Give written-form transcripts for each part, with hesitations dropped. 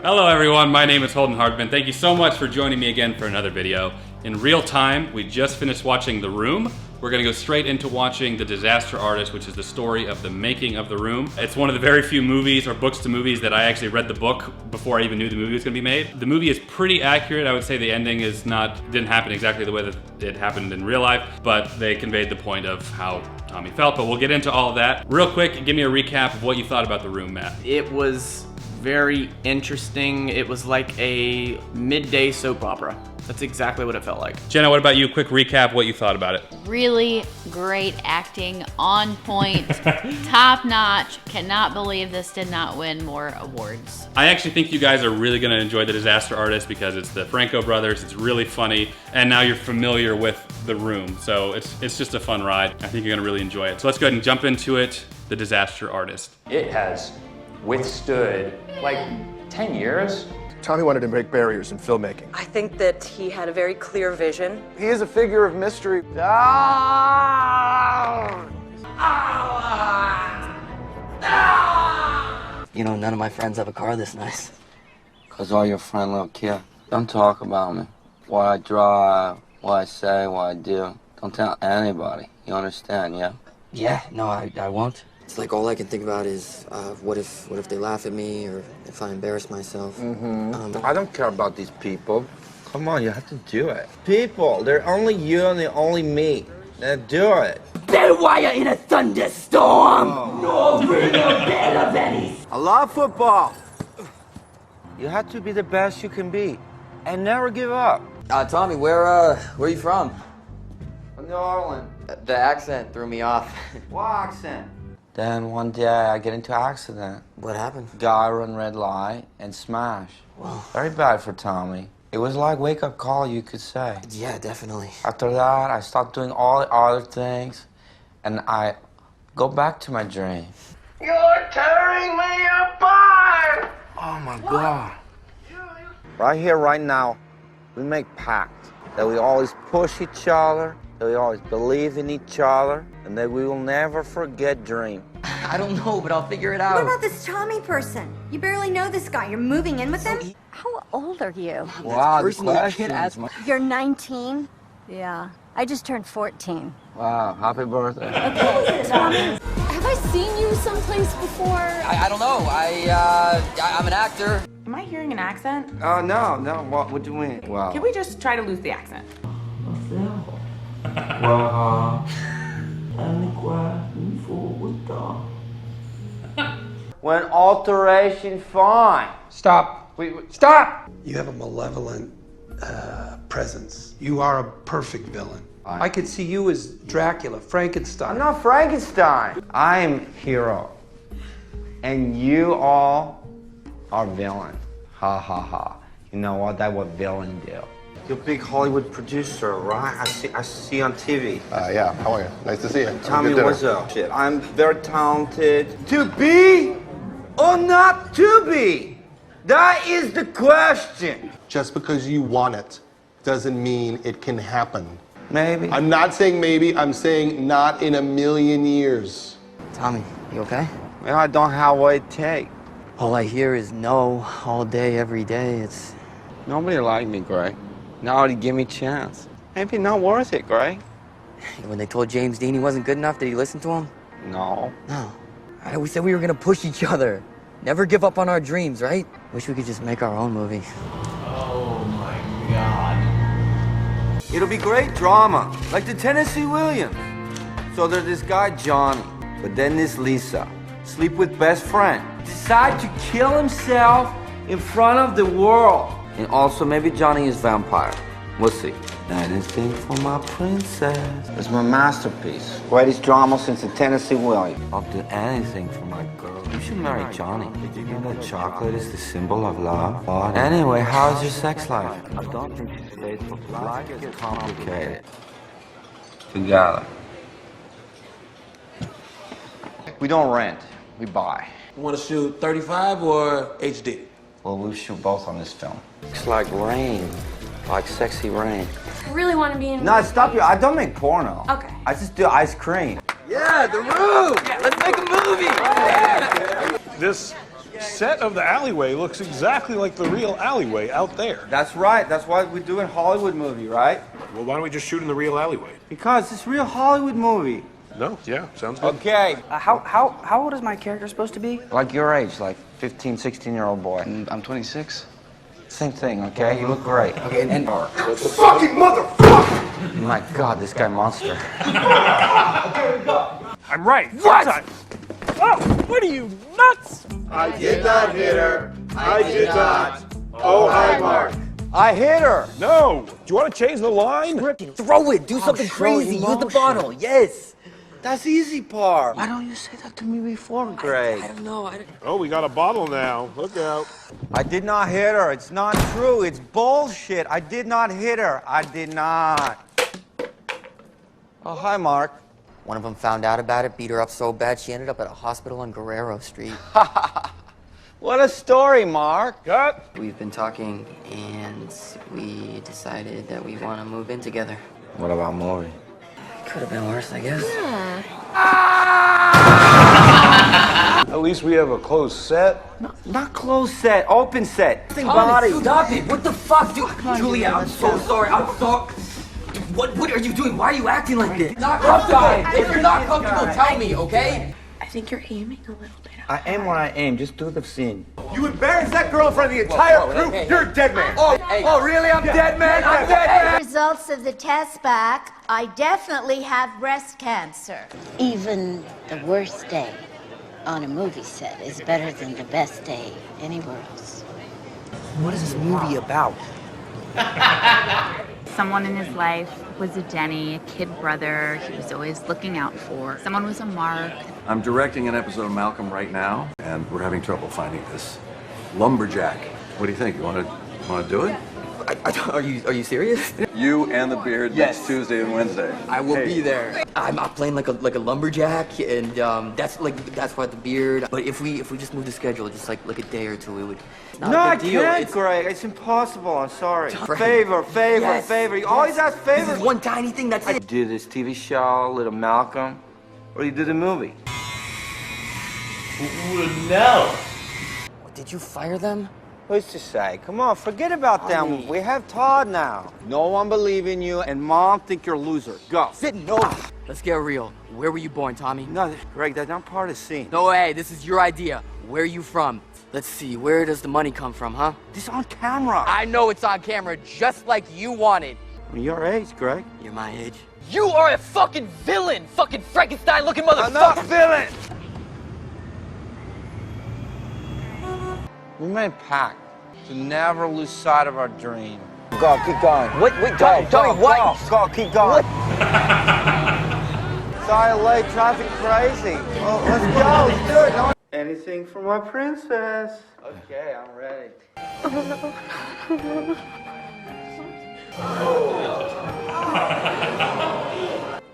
Hello everyone, my name is Holden Hardman. Thank you so much for joining me again for another video. In real time, we just finished watching The Room. We're gonna go straight into watching The Disaster Artist, which is the story of the making of The Room. It's one of the very few movies or books to movies that I actually read the book before I even knew the movie was gonna be made. The movie is pretty accurate. I would say the ending didn't happen exactly the way that it happened in real life, but they conveyed the point of how Tommy felt, but we'll get into all of that. Real quick, give me a recap of what you thought about The Room, Matt. It was very interesting. It was like a midday soap opera. That's exactly what it felt like. Jenna, what about you? Quick recap, what you thought about it. Really great acting, on point, top notch. Cannot believe this did not win more awards. I actually think you guys are really gonna enjoy The Disaster Artist because it's the Franco brothers, it's really funny, and now you're familiar with The Room, so it's just a fun ride. I think you're gonna really enjoy it. So let's go ahead and jump into it, The Disaster Artist. It has withstood like 10 years. Tommy wanted to break barriers in filmmaking. I think that he had a very clear vision. He is a figure of mystery. You know, none of my friends have a car this nice. Cause all your friends love care. Don't talk about me. What I drive, what I say, what I do. Don't tell anybody. You understand, yeah? Yeah, no, I won't. It's like all I can think about is what if they laugh at me or if I embarrass myself. I don't care about these people. Come on, you have to do it. People, they're only you and they're only me. Now do it. Bell wire in a thunderstorm! No bigger bell of any. I love football. You have to be the best you can be and never give up. Tommy, where are you from? New Orleans. The accent threw me off. What accent? Then one day I get into an accident. What happened? Guy run red light and smash. Wow. Very bad for Tommy. It was like wake up call, you could say. Yeah, definitely. After that, I stopped doing all the other things and I go back to my dream. You're tearing me apart! Oh my God. Right here, right now, we make pact that we always push each other, that we always believe in each other, and that we will never forget dream. I don't know, but I'll figure it out. What about this Tommy person? You barely know this guy. You're moving in with him? How old are you? Wow, the questions. You're 19? Yeah. I just turned 14. Wow, happy birthday. Okay, Tommy. Have I seen you someplace before? I don't know. I'm an actor. Am I hearing an accent? No, what do you mean? Wow. Can we just try to lose the accent? When alteration fine. Stop. Wait, stop! You have a malevolent presence. You are a perfect villain. I could see you as Dracula, Frankenstein. I'm not Frankenstein. I'm hero. And you all are villain. Ha ha ha. You know what? That's what villain do. You're a big Hollywood producer, right? I see you on TV. Yeah, how are you? Nice to see you. Tommy Wiseau. I'm very talented. To be or not to be? That is the question. Just because you want it doesn't mean it can happen. Maybe. I'm not saying maybe, I'm saying not in a million years. Tommy, you okay? Well, I don't have what it takes. All I hear is no all day, every day. It's... Nobody liked me, Greg. Nobody give me a chance. Maybe not worth it, Greg. When they told James Dean he wasn't good enough, did he listen to him? No. No. We said we were gonna push each other. Never give up on our dreams, right? Wish we could just make our own movie. Oh my God. It'll be great drama, like the Tennessee Williams. So there's this guy, Johnny, but then this Lisa. Sleep with best friend. Decide to kill himself in front of the world. And also, maybe Johnny is vampire. We'll see. Anything for my princess. It's my masterpiece. Greatest drama since the Tennessee Williams. I'll do anything for my girl. You should marry Johnny. Did you know that chocolate is the symbol of love? Anyway, how's your sex life? I don't think she's faithful. Life gets complicated. Together. We don't rent. We buy. You want to shoot 35 or HD? Well, we'll shoot both on this film. Looks like rain. Like sexy rain. I really want to be in... No, stop you. I don't make porno. Okay. I just do ice cream. Yeah, The Room! Yeah, let's make a movie! This set of the alleyway looks exactly like the real alleyway out there. That's right. That's why we do in Hollywood movie, right? Well, why don't we just shoot in the real alleyway? Because it's real Hollywood movie. No, yeah, sounds good. Okay. How old is my character supposed to be? Like your age, like 15, 16-year-old boy. I'm 26. Same thing, okay? You look great. Okay, and Fucking motherfucker! My God, this guy monster. I'm right. What? Oh, what are you, nuts? I did not hit her. I did not. Oh, hi, Mark. I hit her. No. Do you want to change the line? throw it. Do something crazy. Use the bottle. Yes. That's the easy part. Why don't you say that to me before, Greg? I don't know. Oh, we got a bottle now. Look out. I did not hit her. It's not true. It's bullshit. I did not hit her. I did not. Oh, hi, Mark. One of them found out about it, beat her up so bad she ended up at a hospital on Guerrero Street. What a story, Mark. Cut. We've been talking, and we decided that we want to move in together. What about movie? Could have been worse, I guess. At least we have a closed set. Not closed set, open set. Tommy, stop it. What the fuck, dude? Julia, I'm so sorry. I'm sorry. What are you doing? Why are you acting like this? Not comfortable. If you're not comfortable, tell me, okay? I think you're aiming a little bit. I aim when I aim. Just do the scene. You embarrassed that girl in front of the entire crew. You're a dead man. Oh, really? I'm dead, man? I'm dead, man? Results of the test back, I definitely have breast cancer. Even the worst day on a movie set is better than the best day anywhere else. What is this movie about? Someone in his life was a Denny, a kid brother he was always looking out for. Someone was a Mark. I'm directing an episode of Malcolm right now, and we're having trouble finding this lumberjack. What do you think? You want to do it? Are you serious? You and the beard next Tuesday and Wednesday. I will be there. I'm playing like a lumberjack, and that's why the beard. But if we just move the schedule just like a day or two, it would. It's not No, a I big deal. can't, Greg. It's impossible. I'm sorry. Frank. Favor. You always ask favors. This is one tiny thing. That's I it. did this TV show, Little Malcolm, or you did a movie. No. Did you fire them? What's to say? Come on, forget about them. We have Todd now. No one believe in you, and Mom think you're a loser. Go. Sit no. Let's get real. Where were you born, Tommy? No, Greg, that's not part of the scene. No way. This is your idea. Where are you from? Let's see. Where does the money come from, huh? This is on camera. I know it's on camera, just like you wanted. Your age, Greg. You're my age. You are a fucking villain! Fucking Frankenstein-looking motherfucker! I'm not villain! We made a pact to never lose sight of our dream. Go, keep going. Wait, Tommy, what? Go, keep going. Sorry, late, traffic crazy. Well, let's go, let's do it. No. Anything for my princess. Okay, I'm ready.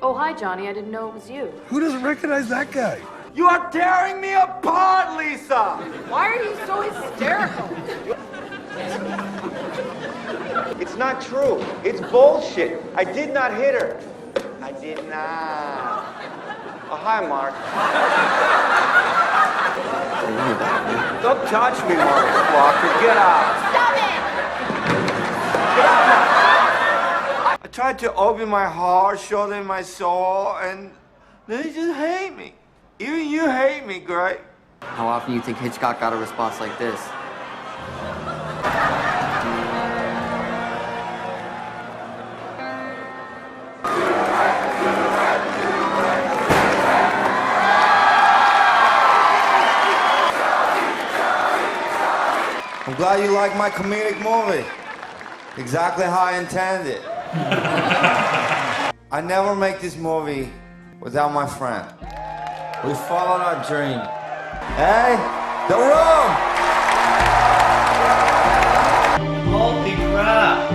Oh, hi, Johnny. I didn't know it was you. Who doesn't recognize that guy? You are tearing me apart, Lisa! Why are you so hysterical? It's not true. It's bullshit. I did not hit her. I did not. Oh, hi, Mark. Don't touch me, motherfucker. Get out. Stop it! Get out. I tried to open my heart, show them my soul, and they just hate me. Even you hate me, Greg. How often do you think Hitchcock got a response like this? I'm glad you like my comedic movie. Exactly how I intended. I never make this movie without my friend. We followed our dream. Hey, the room! Holy crap.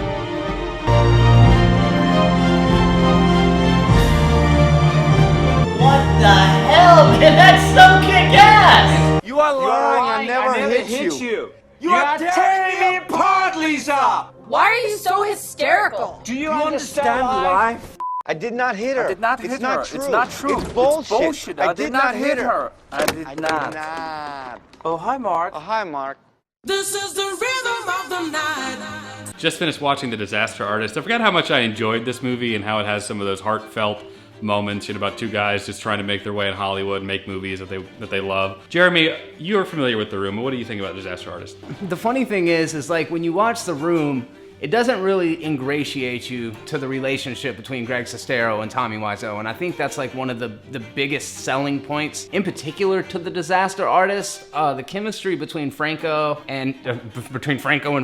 What the hell? That's so kick-ass! You are lying. I never hit you. You are tearing me apart, Lisa! Why are you so hysterical? Do you understand life? I I did not hit her. I did not hit her. It's It's not true. It's bullshit. It's bullshit. I did not hit her. I did not. Oh, hi, Mark. Oh, hi, Mark. This is the rhythm of the night. Just finished watching The Disaster Artist. I forgot how much I enjoyed this movie and how it has some of those heartfelt moments, about two guys just trying to make their way in Hollywood and make movies that they love. Jeremy, you're familiar with The Room. What do you think about Disaster Artist? The funny thing is like when you watch The Room, it doesn't really ingratiate you to the relationship between Greg Sestero and Tommy Wiseau, and I think that's like one of the biggest selling points, in particular to The Disaster Artist. The chemistry between Franco and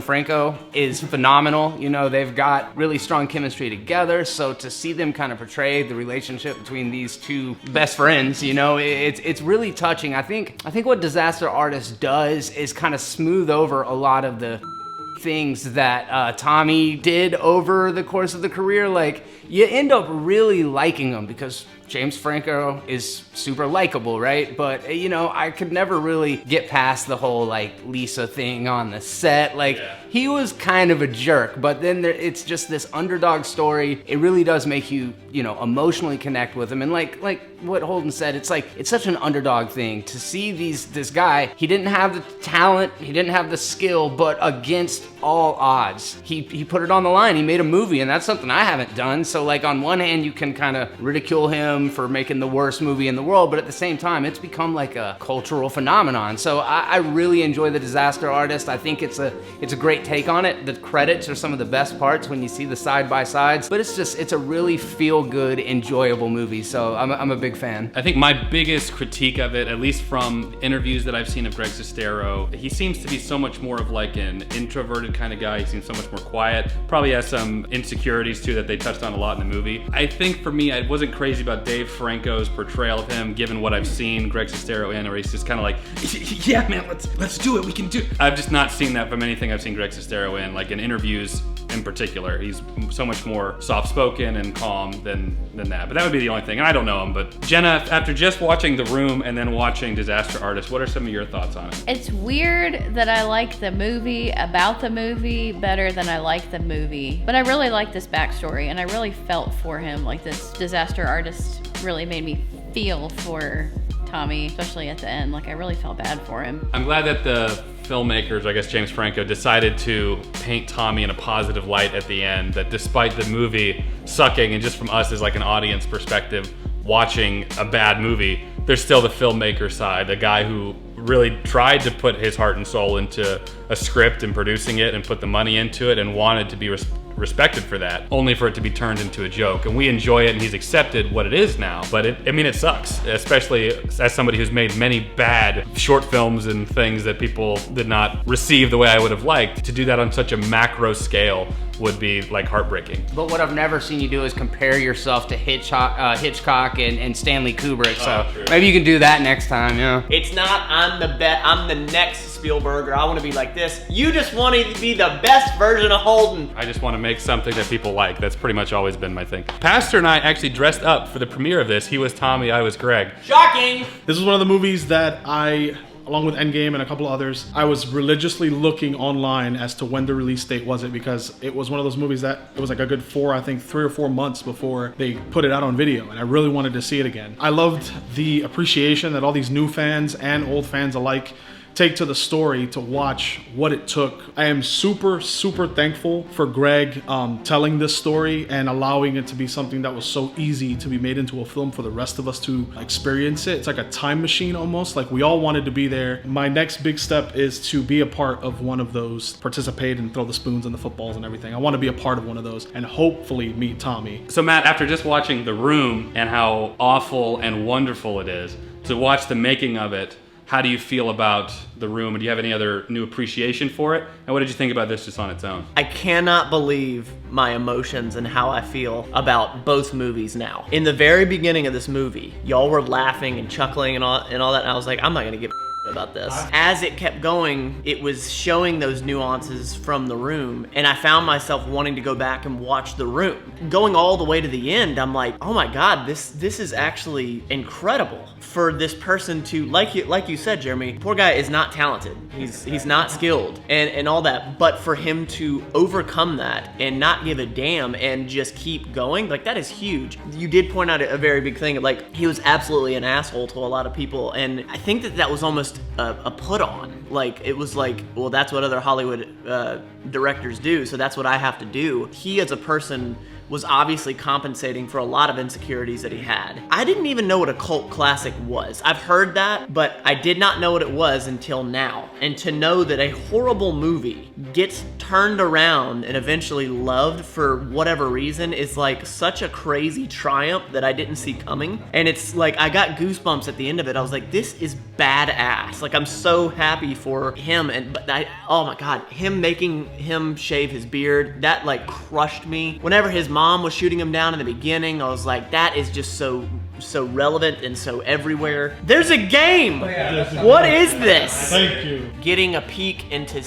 Franco is phenomenal. They've got really strong chemistry together, so to see them kind of portray the relationship between these two best friends, it's really touching. I think what Disaster Artist does is kind of smooth over a lot of the things that Tommy did over the course of the career. Like, you end up really liking him because James Franco is super likable, right? But, I could never really get past the whole, like, Lisa thing on the set. Like, he was kind of a jerk, but then it's just this underdog story. It really does make you, emotionally connect with him. And like what Holden said, it's such an underdog thing to see this guy. He didn't have the talent, he didn't have the skill, but against all odds, he put it on the line. He made a movie, and that's something I haven't done. So like on one hand, you can kind of ridicule him for making the worst movie in the world, but at the same time, it's become like a cultural phenomenon. So I really enjoy The Disaster Artist. I think it's a great take on it. The credits are some of the best parts when you see the side-by-sides, but it's a really feel-good, enjoyable movie. So I'm a big fan. I think my biggest critique of it, at least from interviews that I've seen of Greg Sestero, he seems to be so much more of like an introverted kind of guy. He seems so much more quiet. Probably has some insecurities too that they touched on a lot in the movie. I think for me, I wasn't crazy about Dave Franco's portrayal of him, given what I've seen Greg Sestero in, where he's just kind of like, yeah, man, let's do it. We can do it. I've just not seen that from anything I've seen Greg Sestero in, like in interviews in particular. He's so much more soft-spoken and calm than that. But that would be the only thing. And I don't know him, but Jenna, after just watching The Room and then watching Disaster Artist, what are some of your thoughts on it? It's weird that I like the movie about the movie better than I like the movie. But I really like this backstory, and I really felt for him. Like, this Disaster Artist really made me feel for Tommy, especially at the end. Like, I really felt bad for him. I'm glad that the filmmakers, I guess James Franco, decided to paint Tommy in a positive light at the end, that despite the movie sucking, and just from us as like an audience perspective watching a bad movie, there's still the filmmaker side, the guy who really tried to put his heart and soul into a script and producing it and put the money into it and wanted to be respected for that, only for it to be turned into a joke. And we enjoy it, and he's accepted what it is now. But it sucks, especially as somebody who's made many bad short films and things that people did not receive the way I would have liked. To do that on such a macro scale would be like heartbreaking. But what I've never seen you do is compare yourself to Hitchcock and Stanley Kubrick. So maybe you can do that next time. Yeah. It's not I'm the next Spielberg, or I want to be like this. You just want to be the best version of Holden. I just want to make something that people like. That's pretty much always been my thing. Pastor and I actually dressed up for the premiere of this. He was Tommy, I was Greg. Shocking! This was one of the movies that along with Endgame and a couple others, I was religiously looking online as to when the release date was because it was one of those movies that it was like a good 3 or 4 months before they put it out on video, and I really wanted to see it again. I loved the appreciation that all these new fans and old fans alike take to the story to watch what it took. I am super, super thankful for Greg telling this story and allowing it to be something that was so easy to be made into a film for the rest of us to experience it. It's like a time machine almost, like we all wanted to be there. My next big step is to be a part of one of those, participate and throw the spoons and the footballs and everything. I want to be a part of one of those and hopefully meet Tommy. So Matt, after just watching The Room and how awful and wonderful it is, to watch the making of it, how do you feel about The Room, and do you have any other new appreciation for it? And what did you think about this just on its own? I cannot believe my emotions and how I feel about both movies now. In the very beginning of this movie, y'all were laughing and chuckling and all that, and I was like, I'm not gonna give a about this. As it kept going, it was showing those nuances from The Room, and I found myself wanting to go back and watch The Room. Going all the way to the end, I'm like, oh my God, this is actually incredible for this person to, like you said, Jeremy, poor guy is not talented. He's not skilled and all that, but for him to overcome that and not give a damn and just keep going, like, that is huge. You did point out a very big thing, like, he was absolutely an asshole to a lot of people, and I think that was almost a put on. Like, it was like, well, that's what other Hollywood directors do, so that's what I have to do. He as a person was obviously compensating for a lot of insecurities that he had. I didn't even know what a cult classic was. I've heard that, but I did not know what it was until now. And to know that a horrible movie gets turned around and eventually loved for whatever reason is like such a crazy triumph that I didn't see coming. And it's like, I got goosebumps at the end of it. I was like, this is badass. Like, I'm so happy for him. Oh my God, him making him shave his beard, that like crushed me. Whenever his mom was shooting him down in the beginning, I was like, that is just so relevant and so everywhere. There's a game! What is this? Thank you. Getting a peek into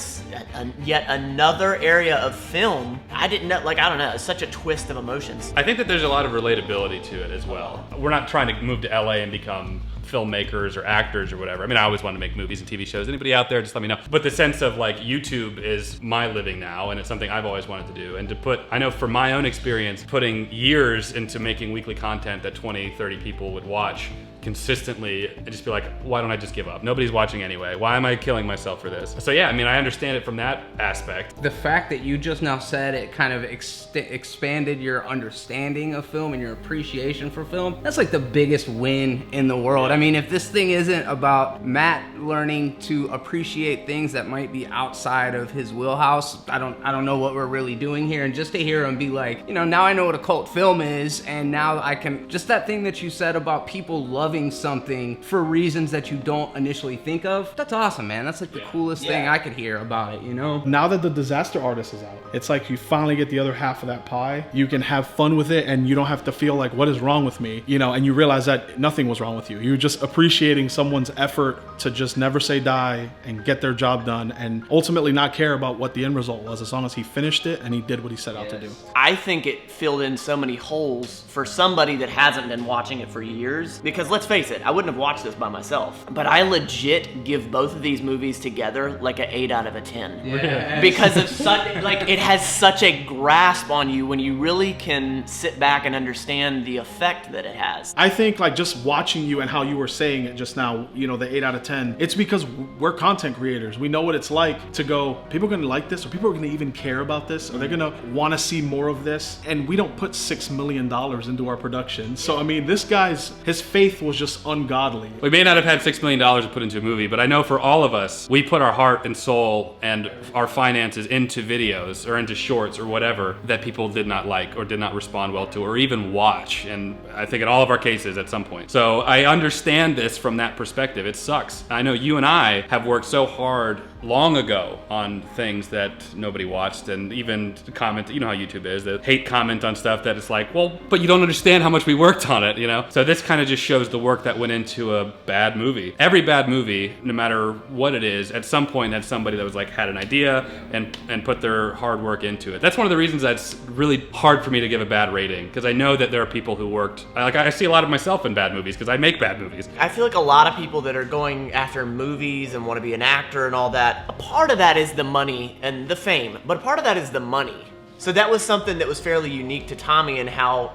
yet another area of film. I didn't know, like, I don't know, it's such a twist of emotions. I think that there's a lot of relatability to it as well. We're not trying to move to LA and become filmmakers or actors or whatever. I mean, I always wanted to make movies and TV shows. Anybody out there, just let me know. But the sense of like, YouTube is my living now, and it's something I've always wanted to do. And to put, I know from my own experience, putting years into making weekly content that 20, 30 people would watch consistently and just be like, why don't I just give up? Nobody's watching anyway. Why am I killing myself for this? So yeah, I mean, I understand it from that aspect. The fact that you just now said it kind of expanded your understanding of film and your appreciation for film, that's like the biggest win in the world. I mean, if this thing isn't about Matt learning to appreciate things that might be outside of his wheelhouse, I don't know what we're really doing here. And just to hear him be like, you know, now I know what a cult film is, and now I can, just that thing that you said about people loving something for reasons that you don't initially think of, that's awesome, man. That's like the coolest thing I could hear about it, you know? Now that The Disaster Artist is out, it's like you finally get the other half of that pie. You can have fun with it, and you don't have to feel like, what is wrong with me? You know, and you realize that nothing was wrong with you. You're just appreciating someone's effort to just never say die and get their job done, and ultimately not care about what the end result was, as long as he finished it and he did what he set out to do. I think it filled in so many holes for somebody that hasn't been watching it for years, because let's face it, I wouldn't have watched this by myself, but I legit give both of these movies together like an 8 out of a 10. Yeah. Because of such, like, it has such a grasp on you when you really can sit back and understand the effect that it has. I think like just watching you and how you were saying it just now, you know, the 8 out of 10, it's because we're content creators. We know what it's like to go, people are gonna like this, or people are gonna even care about this, or they're gonna wanna see more of this. And we don't put $6 million into our production. So I mean, this guy's, his faith was just ungodly. We may not have had $6 million to put into a movie, but I know for all of us, we put our heart and soul and our finances into videos or into shorts or whatever that people did not like or did not respond well to or even watch. And I think in all of our cases at some point. So I understand this from that perspective. It sucks. I know you and I have worked so hard long ago on things that nobody watched, and even comment, you know how YouTube is, the hate comment on stuff that it's like, well, but you don't understand how much we worked on it, you know? So this kind of just shows the work that went into a bad movie. Every bad movie, no matter what it is, at some point had somebody that was like, had an idea and put their hard work into it. That's one of the reasons that's really hard for me to give a bad rating, because I know that there are people who worked, like I see a lot of myself in bad movies because I make bad movies. I feel like a lot of people that are going after movies and want to be an actor and all that, a part of that is the money and the fame, but a part of that is the money. So that was something that was fairly unique to Tommy, and how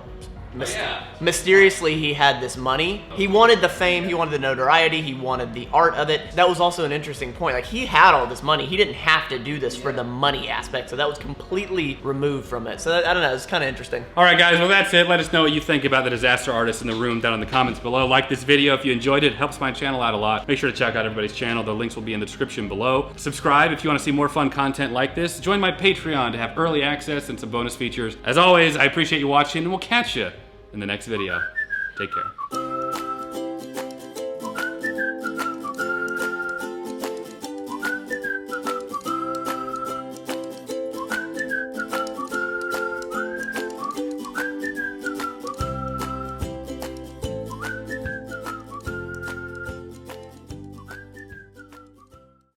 mysteriously he had this money. He wanted the fame, he wanted the notoriety, he wanted the art of it. That was also an interesting point. Like, he had all this money. He didn't have to do this for the money aspect, so that was completely removed from it. So that, I don't know, it's kind of interesting. All right, guys, well, that's it. Let us know what you think about The Disaster Artist in the Room down in the comments below. Like this video if you enjoyed it. It helps my channel out a lot. Make sure to check out everybody's channel. The links will be in the description below. Subscribe if you want to see more fun content like this. Join my Patreon to have early access and some bonus features. As always, I appreciate you watching, and we'll catch you in the next video. Take care.